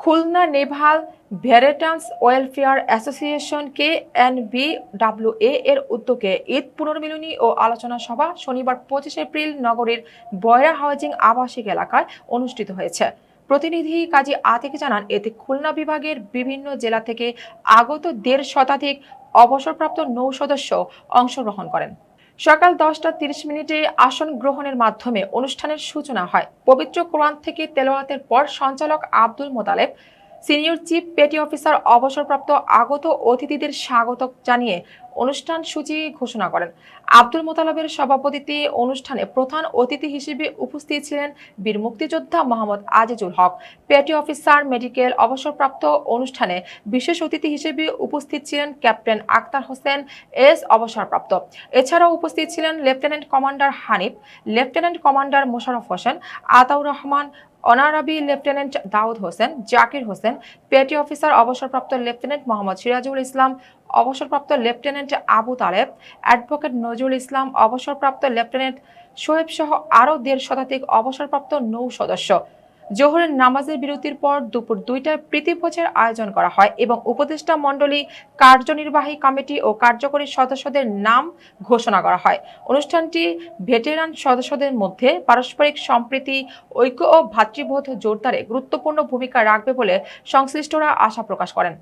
Khulna Naval veterans welfare association KNBWA এর উদ্যোগে ঈদ পুনর্মিলনী ও আলোচনা সভা শনিবার 25 এপ্রিল নগরীর বয়রা হাউজিং আবাসিক এলাকায় অনুষ্ঠিত হয়েছে। প্রতিনিধি কাজী আতিক জানান, এতে খুলনা বিভাগের বিভিন্ন জেলা থেকে আগত 1.5 শতাধিক অবসরপ্রাপ্ত নৌ সদস্য অংশগ্রহণ করেন। সকাল 10টা 30 মিনিটে আসন গ্রহণের মাধ্যমে অনুষ্ঠানের সূচনা হয়। পবিত্র কোরআন থেকে তেলাওয়াতের পর সঞ্চালক আব্দুল মোতালেব, সিনিয়র চিফ পেটি অফিসার অবসরপ্রাপ্ত আগত অতিথিদের স্বাগত জানিয়ে অনুষ্ঠান সূচি ঘোষণা করেন। আব্দুল মোতালেবের সভাপতিত্বে অনুষ্ঠানে প্রধান অতিথি হিসেবে উপস্থিত ছিলেন বীর মুক্তিযোদ্ধা মোহাম্মদ আজিজুল হক, পেটি অফিসার মেডিকেল অবসরপ্রাপ্ত। অনুষ্ঠানে বিশেষ অতিথি হিসেবে উপস্থিত ছিলেন ক্যাপ্টেন আক্তার হোসেন এস, অবসরপ্রাপ্ত। এছাড়াও উপস্থিত ছিলেন lieutenant commander Hanif, lieutenant commander Mosharraf Hossain, Ataur Rahman, honorary lieutenant Daud Hossain, Zakir Hossain, petty officer অবসরপ্রাপ্ত লেফটেন্যান্ট মোহাম্মদ সিরাজুল ইসলাম, অবসরপ্রাপ্ত লেফটেন্যান্ট আবু তালেব, অ্যাডভোকেট নজরুল ইসলাম, অবসরপ্রাপ্ত লেফটেন্যান্ট শোয়েব সহ আরও 1.5 শতাধিক অবসরপ্রাপ্ত নৌ সদস্য। জোহরের নামাজের বিরতির পর দুপুর 2টায় প্রীতিভোজের আয়োজন করা হয় এবং উপদেষ্টা মণ্ডলী, কার্যনির্বাহী কমিটি ও কার্যকরী সদস্যদের নাম ঘোষণা করা হয়। অনুষ্ঠানটি ভেটেরান সদস্যদের মধ্যে পারস্পরিক সম্প্রীতি, ঐক্য ও ভ্রাতৃবোধ জোরদারে গুরুত্বপূর্ণ ভূমিকা রাখবে বলে সংশ্লিষ্টরা আশা প্রকাশ করেন।